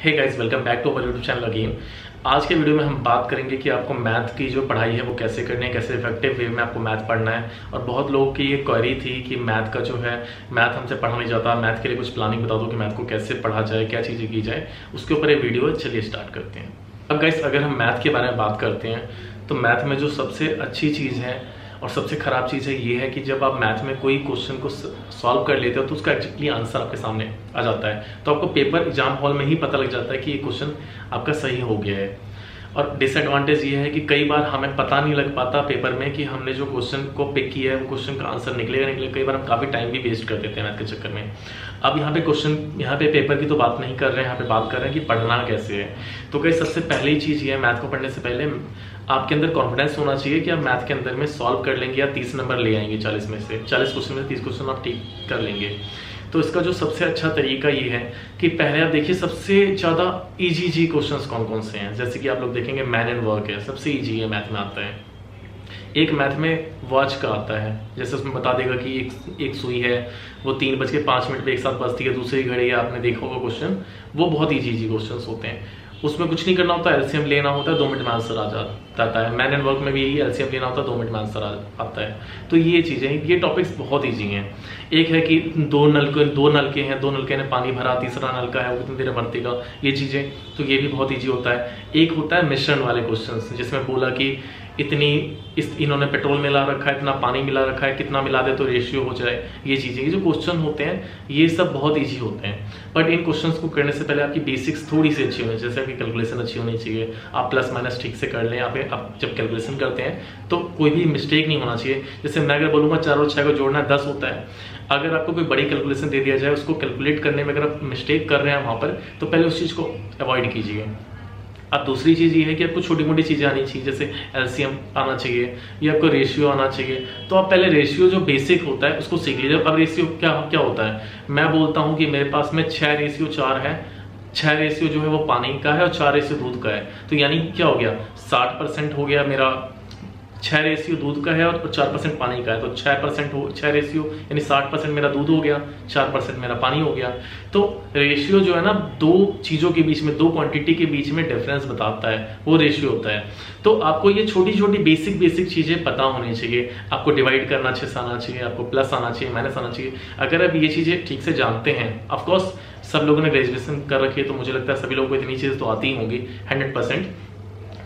Hey guys, welcome back to our YouTube channel again. आज के video में हम बात करेंगे कि आपको मैथ की जो पढ़ाई है वो कैसे करनी है, कैसे इफेक्टिव वे में आपको मैथ पढ़ना है। और बहुत लोगों की ये क्वेरी थी कि मैथ का जो है मैथ हमसे पढ़ा नहीं जाता, मैथ के लिए कुछ प्लानिंग बता दो कि मैथ को कैसे पढ़ा जाए, क्या चीज़ें की जाए। उसके ऊपर ये वीडियो है, चलिए स्टार्ट करते हैं। अब गाइस, अगर हम मैथ के बारे में बात करते हैं तो मैथ में जो सबसे अच्छी चीज़ है और सबसे खराब चीज़ है ये है कि जब आप मैथ में कोई क्वेश्चन को सॉल्व कर लेते हो तो उसका एक्चुअली आंसर आपके सामने आ जाता है, तो आपको पेपर एग्जाम हॉल में ही पता लग जाता है कि ये क्वेश्चन आपका सही हो गया है। और डिसएडवांटेज ये है कि कई बार हमें पता नहीं लग पाता पेपर में कि हमने जो क्वेश्चन को पिक किया है वो क्वेश्चन का आंसर निकलेगा। कई बार हम काफ़ी टाइम भी वेस्ट कर देते हैं मैथ के चक्कर में। अब यहाँ पे पेपर की तो बात नहीं कर रहे हैं, यहाँ पे बात कर रहे हैं कि पढ़ना कैसे है। तो कई सबसे पहली चीज़ ये है, मैथ को पढ़ने से पहले आपके अंदर कॉन्फिडेंस होना चाहिए कि आप मैथ के अंदर में सॉल्व कर लेंगे या 30 नंबर ले आएंगे। 40 में से 40 क्वेश्चन में 30 क्वेश्चन आप ठीक कर लेंगे। तो इसका जो सबसे अच्छा तरीका ये है कि पहले आप देखिए सबसे ज़्यादा इजी क्वेश्चंस कौन कौन से हैं। जैसे कि आप लोग देखेंगे मैन एंड वर्क है, सबसे इजी है, मैथ में आता है। एक मैथ में वॉच का आता है, जैसे उसमें बता देगा कि एक सुई है वो 3:05 पे एक साथ बजती है, दूसरी घड़ी है, आपने देखा होगा क्वेश्चन। वो बहुत इजी क्वेश्चन होते हैं, उसमें कुछ नहीं करना होता, एलसीएम लेना होता है, 2 मिनट में आंसर आ जाता है। मैन एंड वर्क में भी यही एलसीएम लेना होता है, 2 मिनट में आंसर आता है। तो ये चीज़ें, ये टॉपिक्स बहुत ईजी हैं। एक है कि दो नलके हैं, 2 नलके ने पानी भरा, तीसरा नलका है वो कितनी देर में भरतेगा, ये चीज़ें, तो ये भी बहुत ईजी होता है। एक होता है मिश्रण वाले क्वेश्चन, जिसमें बोला कि इन्होंने पेट्रोल मिला रखा है, इतना पानी मिला रखा है, कितना मिला दे तो रेशियो हो जाए। ये चीज़ें, ये जो क्वेश्चन होते हैं ये सब बहुत इजी होते हैं। बट इन क्वेश्चंस को करने से पहले आपकी बेसिक्स थोड़ी सी अच्छी होनी चाहिए। जैसे आपकी कैलकुलेशन अच्छी होनी चाहिए, आप प्लस माइनस ठीक से कर लें। आप जब कैलकुलेशन करते हैं तो कोई भी मिस्टेक नहीं होना चाहिए। जैसे मैं अगर बोलूँगा 4 और 6 को जोड़ना 10 होता है, अगर आपको कोई बड़ी कैलकुलेशन दे दिया जाए, उसको कैलकुलेट करने में अगर आप मिस्टेक कर रहे हैं वहाँ पर, तो पहले उस चीज़ को अवॉइड कीजिए। अब दूसरी चीज़ ये है कि आपको छोटी मोटी चीज़ें आनी चाहिए, जैसे एलसीएम आना चाहिए या आपको रेशियो आना चाहिए। तो आप पहले रेशियो जो बेसिक होता है उसको सीख लीजिए। अब रेशियो क्या होता है, मैं बोलता हूँ कि मेरे पास में 6:4 है, 6 रेशियो जो है वो पानी का है और 4 रेशियो दूध का है। तो यानी क्या हो गया, 60% हो गया मेरा, 6 रेशियो दूध का है और 4% पानी का है। तो 6 रेशियो यानी 60% मेरा दूध हो गया, 4% मेरा पानी हो गया। तो रेशियो जो है ना, दो चीज़ों के बीच में, दो क्वांटिटी के बीच में डिफरेंस बताता है, वो रेशियो होता है। तो आपको ये छोटी छोटी बेसिक चीज़ें पता होनी चाहिए। आपको डिवाइड करना अच्छे से आना चाहिए, आपको प्लस आना चाहिए, माइनस आना चाहिए। अगर आप ये चीज़ें ठीक से जानते हैं, ऑफकोर्स सब लोगों ने ग्रेजुएशन कर रखी है तो मुझे लगता है सभी लोगों को इतनी चीज़ें तो आती ही होंगी 100%।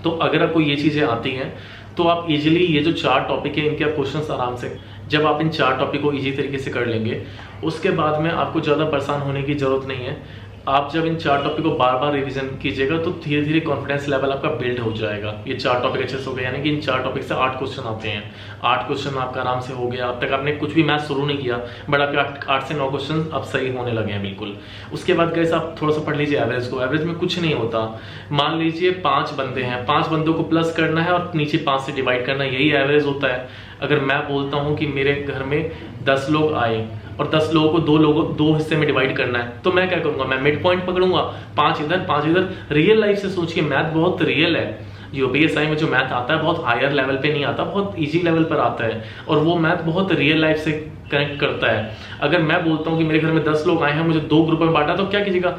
तो अगर आपको ये चीज़ें आती हैं तो आप इजीली ये जो 4 टॉपिक है इनके आप क्वेश्चंस आराम से, जब आप इन 4 टॉपिक को इजी तरीके से कर लेंगे, उसके बाद में आपको ज़्यादा परेशान होने की ज़रूरत नहीं है। आप जब इन 4 टॉपिक को बार बार रिवीजन कीजिएगा तो धीरे धीरे कॉन्फिडेंस लेवल आपका बिल्ड हो जाएगा। ये 4 टॉपिक अच्छे से हो गए, यानी कि इन 4 टॉपिक से 8 क्वेश्चन आते हैं। 8 क्वेश्चन आपका आराम से हो गया। अब तक आपने कुछ भी मैथ शुरू नहीं किया, बट आपके 8 से 9 क्वेश्चन अब सही होने लगे हैं बिल्कुल। उसके बाद गाइस आप थोड़ा सा पढ़ लीजिए एवरेज को। एवरेज में कुछ नहीं होता। मान लीजिए 5 बंदे हैं, 5 बंदों को प्लस करना है और नीचे 5 से डिवाइड करना है, यही एवरेज होता है। अगर मैं बोलता हूँ कि मेरे घर में 10 लोग आए और 10 लोगों को 2 हिस्से में डिवाइड करना है, तो मैं क्या करूंगा, मैं मिड पॉइंट पकड़ूंगा, 5 इधर 5 इधर। रियल लाइफ से सोचिए, मैथ बहुत रियल है। यूपीएसआई में जो मैथ आता है बहुत हायर लेवल पे नहीं आता, बहुत इजी लेवल पर आता है, और वो मैथ बहुत रियल लाइफ से कनेक्ट करता है। अगर मैं बोलता हूँ कि मेरे घर में 10 लोग आए हैं, मुझे 2 ग्रुप में बांटा, तो क्या कीजिएगा,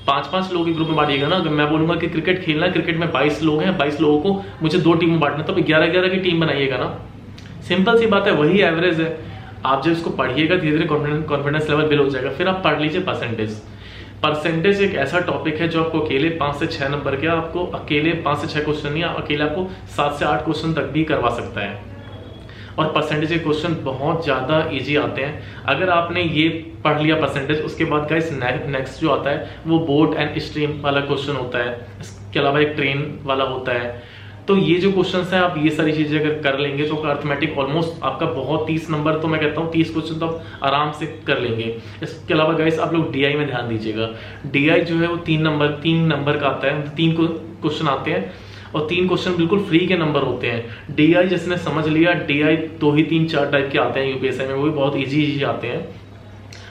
5-5 लोगों के ग्रुप में बांटिएगा ना। अगर मैं बोलूंगा कि क्रिकेट खेलना है, क्रिकेट में 22 लोग हैं, 22 लोगों को मुझे 2 टीम में बांटना, तो 11-11 की टीम बनाइएगा ना। सिंपल सी बात है, वही एवरेज है। आप जब इसको पढ़िएगा धीरे धीरे कॉन्फिडेंस लेवल बिल्ड हो जाएगा। फिर आप पढ़ लीजिए परसेंटेज एक ऐसा टॉपिक है जो आपको अकेले 5 से 6 नंबर के, आपको अकेले 5 से 6 क्वेश्चन नहीं, अकेले आपको 7 से 8 क्वेश्चन तक भी करवा सकता है। और परसेंटेज के क्वेश्चन बहुत ज़्यादा इजी आते हैं। अगर आपने ये पढ़ लिया परसेंटेज, उसके बाद गाइस नेक्स्ट जो आता है वो बोर्ड एंड स्ट्रीम वाला क्वेश्चन होता है। इसके अलावा एक ट्रेन वाला होता है। तो ये जो क्वेश्चन है, आप ये सारी चीजें अगर कर लेंगे तो अर्थमेटिक ऑलमोस्ट आपका बहुत 30 नंबर, तो मैं कहता हूँ 30 क्वेश्चन तो आप आराम से कर लेंगे। इसके अलावा गाइस आप लोग डीआई में ध्यान दीजिएगा। डीआई जो है वो 3 नंबर का आता है, 3 क्वेश्चन आते हैं और 3 क्वेश्चन बिल्कुल फ्री के नंबर होते हैं। डीआई जिसने समझ लिया, डीआई 2 ही 3-4 टाइप के आते हैं यूपीएसआई में, वो भी बहुत इजी आते हैं।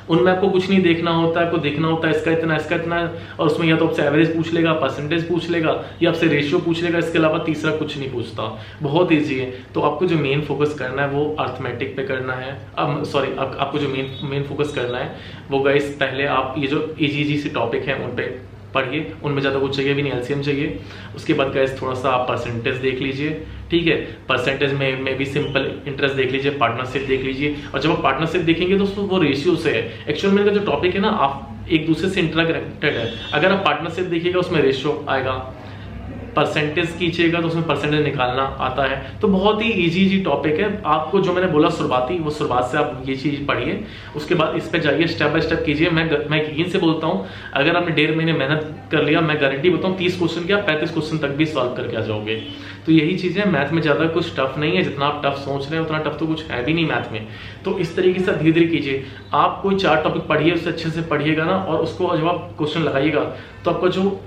उनमें आपको कुछ नहीं देखना होता है, आपको देखना होता है इसका इतना, और उसमें या तो आपसे एवरेज पूछ लेगा, परसेंटेज पूछ लेगा, या आपसे रेशियो पूछ लेगा। इसके अलावा तीसरा कुछ नहीं पूछता, बहुत इजी है। तो आपको जो मेन फोकस करना है वो अर्थमेटिक पे करना है। आपको जो मेन फोकस करना है वो गाइस, पहले आप ये जो इजी से टॉपिक है उन पे पढ़िए, उनमें ज़्यादा कुछ चाहिए भी नहीं, एलसीएम चाहिए। उसके बाद गाइस थोड़ा सा आप परसेंटेज देख लीजिए, ठीक है। परसेंटेज में भी सिंपल इंटरेस्ट देख लीजिए, पार्टनरशिप देख लीजिए। और जब आप पार्टनरशिप देखेंगे तो वो रेशियो से है। एक्चुअल में जो टॉपिक है ना, आप एक दूसरे से इंटरकनेक्टेड है। अगर आप पार्टनरशिप देखिएगा उसमें रेशियो आएगा, परसेंटेज कीजिएगा तो उसमें परसेंटेज निकालना आता है। तो बहुत ही इजी टॉपिक है। आपको जो मैंने बोला शुरुआती, वो शुरुआत से आप ये चीज पढ़िए, उसके बाद इस पे जाइए, स्टेप बाय स्टेप कीजिए। मैं यकीन से बोलता हूँ, अगर आपने 1.5 महीने मेहनत कर लिया, मैं गारंटी बताऊँ 30 क्वेश्चन क्या 35 क्वेश्चन तक भी सॉल्व करके आ जाओगे। तो यही चीजें, मैथ में ज्यादा कुछ टफ नहीं है, जितना आप टफ सोच रहे हैं उतना टफ तो कुछ है भी नहीं मैथ में। तो इस तरीके से धीरे धीरे कीजिए। आप कोई 4 टॉपिक पढ़िए, उससे अच्छे से पढ़िएगा ना, और उसको जब आप क्वेश्चन लगाइएगा तो आपका जो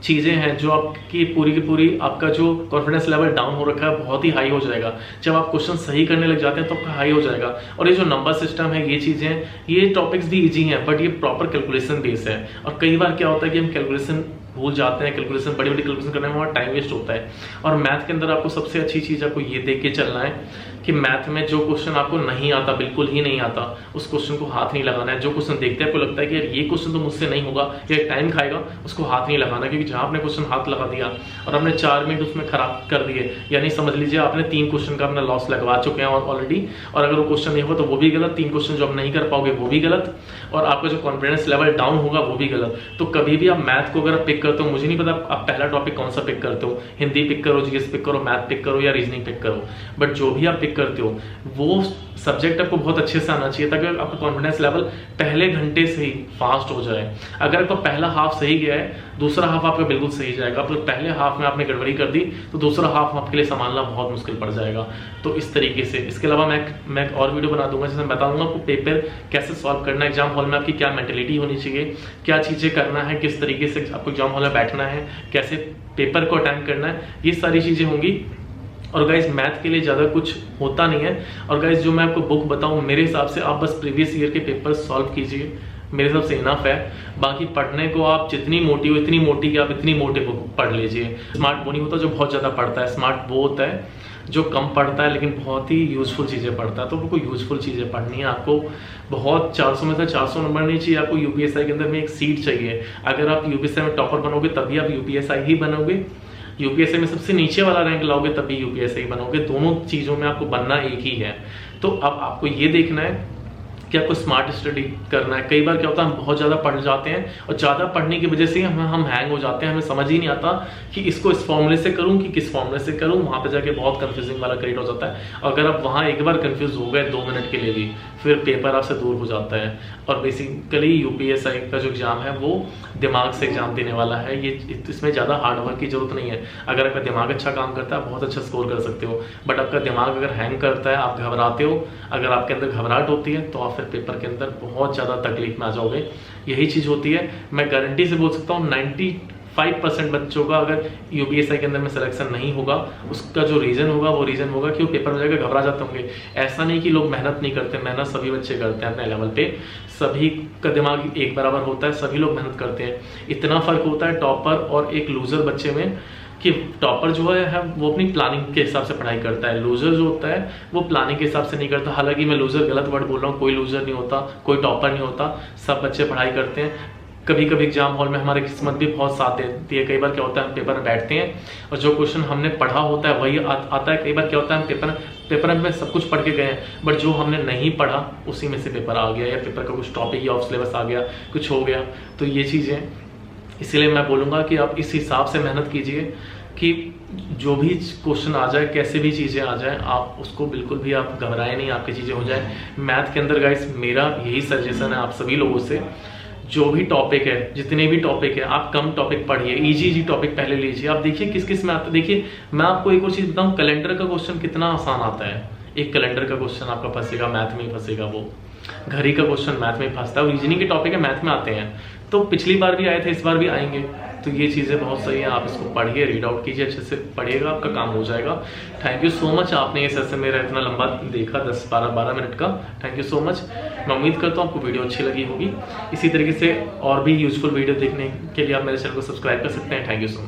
चीजें हैं, जो आपकी पूरी की पूरी आपका जो कॉन्फिडेंस लेवल डाउन हो रखा है बहुत ही हाई हो जाएगा। जब आप क्वेश्चन सही करने लग जाते हैं तो आपका हाई हो जाएगा। और ये जो नंबर सिस्टम है, ये चीजें, ये टॉपिक्स भी इजी हैं, बट ये प्रॉपर कैलकुलेशन बेस है। और कई बार क्या होता है कि हम कैलकुलेशन भूल जाते हैं, कैलकुलेशन बड़ी बड़ी कैलकुलेशन करने में हमारा टाइम वेस्ट होता है। और मैथ के अंदर आपको सबसे अच्छी चीज आपको ये देख के चलना है कि मैथ में जो क्वेश्चन आपको नहीं आता, बिल्कुल ही नहीं आता, उस क्वेश्चन को हाथ नहीं लगाना है। जो क्वेश्चन देखते हैं आपको लगता है कि यार ये क्वेश्चन तो मुझसे नहीं होगा, ये टाइम खाएगा, उसको हाथ नहीं लगाना। क्योंकि जहां आपने क्वेश्चन हाथ लगा दिया और आपने 4 मिनट उसमें खराब कर दिए, यानी समझ लीजिए आपने 3 क्वेश्चन का अपना लॉस लगवा चुके हैं ऑलरेडी। और अगर वो क्वेश्चन नहीं होगा तो वो भी गलत, 3 क्वेश्चन जो आप नहीं कर पाओगे वो भी गलत, और आपका जो कॉन्फिडेंस लेवल डाउन होगा वो भी गलत। तो कभी भी आप मैथ को अगर आप पिक करते हो, मुझे नहीं पता आप पहला टॉपिक कौन सा पिक करते हो, हिंदी पिक करो, जीएस पिक करो, मैथ पिक करो या रीजनिंग पिक करो, बट जो भी आप पिक करते हो वो सब्जेक्ट आपको बहुत अच्छे से आना चाहिए, ताकि आपका कॉन्फिडेंस लेवल पहले घंटे से ही फास्ट हो जाए। अगर आपका पहला हाफ सही गया है, दूसरा हाफ आपका बिल्कुल सही जाएगा। पर पहले हाफ में आपने गड़बड़ी कर दी तो दूसरा हाफ आपके लिए संभालना बहुत मुश्किल पड़ जाएगा। तो इस तरीके से, इसके अलावा मैं और वीडियो बना दूंगा जिसमें बताऊंगा आपको पेपर कैसे सॉल्व करना है, एग्जाम हॉल में आपकी क्या मेंटेलिटी होनी चाहिए, क्या चीजें करना है, किस तरीके से आपको एग्जाम हॉल में बैठना है, कैसे पेपर को अटेम्प्ट करना है, ये सारी चीजें होंगी। और गाइज मैथ के लिए ज़्यादा कुछ होता नहीं है। और गाइज जो मैं आपको बुक बताऊं, मेरे हिसाब से आप बस प्रीवियस ईयर के पेपर सॉल्व कीजिए, मेरे हिसाब से इनफ है। बाकी पढ़ने को आप जितनी मोटी हो, इतनी मोटी कि आप इतनी मोटी बुक पढ़ लीजिए। स्मार्ट वो नहीं होता जो बहुत ज़्यादा पढ़ता है, स्मार्ट वो होता है जो कम पढ़ता है लेकिन बहुत ही यूजफुल चीज़ें पढ़ता है। तो आपको यूजफुल चीज़ें पढ़नी है। आपको बहुत 400 में से 400 नंबर नहीं चाहिए, आपको यूपीएसआई के अंदर में एक सीट चाहिए। अगर आप यूपीएसआई में टॉपर बनोगे तभी आप यूपीएसआई ही बनोगे, यूपीएससी में सबसे नीचे वाला रैंक लाओगे तभी यूपीएससी बनोगे। दोनों चीजों में आपको बनना एक ही है। तो अब आपको ये देखना है कि आपको स्मार्ट स्टडी करना है। कई बार क्या होता है, हम बहुत ज्यादा पढ़ जाते हैं और ज्यादा पढ़ने की वजह से हम हैंग हो जाते हैं। हमें समझ ही नहीं आता कि इसको इस फॉर्मूले से करूं कि किस फॉर्मूले से करूं। वहां पे जाके बहुत कंफ्यूजिंग वाला क्रिएट हो जाता है। और अगर आप वहां एक बार कंफ्यूज हो गए 2 मिनट के लिए भी, फिर पेपर आपसे दूर हो जाता है। और बेसिकली यूपीएसआई का जो एग्जाम है वो दिमाग से एग्जाम देने वाला है। ये इसमें ज्यादा हार्डवर्क की जरूरत नहीं है। अगर आपका दिमाग अच्छा काम करता है, बहुत अच्छा स्कोर कर सकते हो। बट आपका दिमाग अगर हैंग करता है, आप घबराते हो, अगर आपके अंदर घबराहट होती है तो आप फिर पेपर के अंदर बहुत ज्यादा तकलीफ में आ जाओगे। यही चीज होती है। मैं गारंटी से बोल सकता हूँ 95% बच्चों का अगर यूपीएसआई के अंदर में सिलेक्शन नहीं होगा, उसका जो रीजन होगा वो रीजन होगा कि वो पेपर में जाकर घबरा जाते होंगे। ऐसा नहीं कि लोग मेहनत नहीं करते, मेहनत सभी बच्चे करते हैं अपने लेवल पे। सभी का दिमाग एक बराबर होता है, सभी लोग मेहनत करते हैं। इतना फर्क होता है टॉपर और एक लूजर बच्चे में कि टॉपर जो है वो अपनी प्लानिंग के हिसाब से पढ़ाई करता है, लूजर जो होता है वो प्लानिंग के हिसाब से नहीं करता। हालांकि मैं लूजर गलत वर्ड बोल रहा हूँ, कोई लूजर नहीं होता, कोई टॉपर नहीं होता, सब बच्चे पढ़ाई करते हैं। कभी कभी एग्जाम हॉल में हमारी किस्मत भी बहुत साथ देती है। कई बार क्या होता है, हम पेपर में बैठते हैं और जो क्वेश्चन हमने पढ़ा होता है वही आता है। कई बार क्या होता है, हम पेपर में सब कुछ पढ़ के गए हैं, बट जो हमने नहीं पढ़ा उसी में से पेपर आ गया, या पेपर का कुछ टॉपिक ही ऑफ सिलेबस आ गया, कुछ हो गया। तो ये चीज़ें, इसीलिए मैं बोलूँगा कि आप इस हिसाब से मेहनत कीजिए कि जो भी क्वेश्चन आ जाए, कैसे भी चीज़ें आ जाए, आप उसको बिल्कुल भी आप घबराए नहीं, आपकी चीज़ें हो जाए। मैथ के अंदर गाइस मेरा यही सजेशन है आप सभी लोगों से, जो भी टॉपिक है, जितने भी टॉपिक है, आप कम टॉपिक पढ़िए, इजी टॉपिक पहले लीजिए। आप देखिए किस किस में आता है। देखिए मैं आपको एक और चीज़ बताऊँ, कैलेंडर का क्वेश्चन कितना आसान आता है। एक कैलेंडर का क्वेश्चन आपका फंसेगा, मैथ में ही फंसेगा। वो घड़ी का क्वेश्चन मैथ में फंसता है, रीजनिंग के टॉपिक है मैथ में आते हैं। तो पिछली बार भी आए थे, इस बार भी आएंगे। तो ये चीज़ें बहुत सही है, आप इसको पढ़िए, रीड आउट कीजिए, अच्छे से पढ़िएगा, आपका काम हो जाएगा। थैंक यू सो मच, आपने ये सेशन मेरा इतना लंबा देखा, 10-12 मिनट का। Thank you so much. मैं उम्मीद करता हूँ आपको वीडियो अच्छी लगी होगी। इसी तरीके से और भी यूजफुल वीडियो देखने के लिए आप मेरे चैनल को सब्सक्राइब कर सकते हैं। Thank you so much.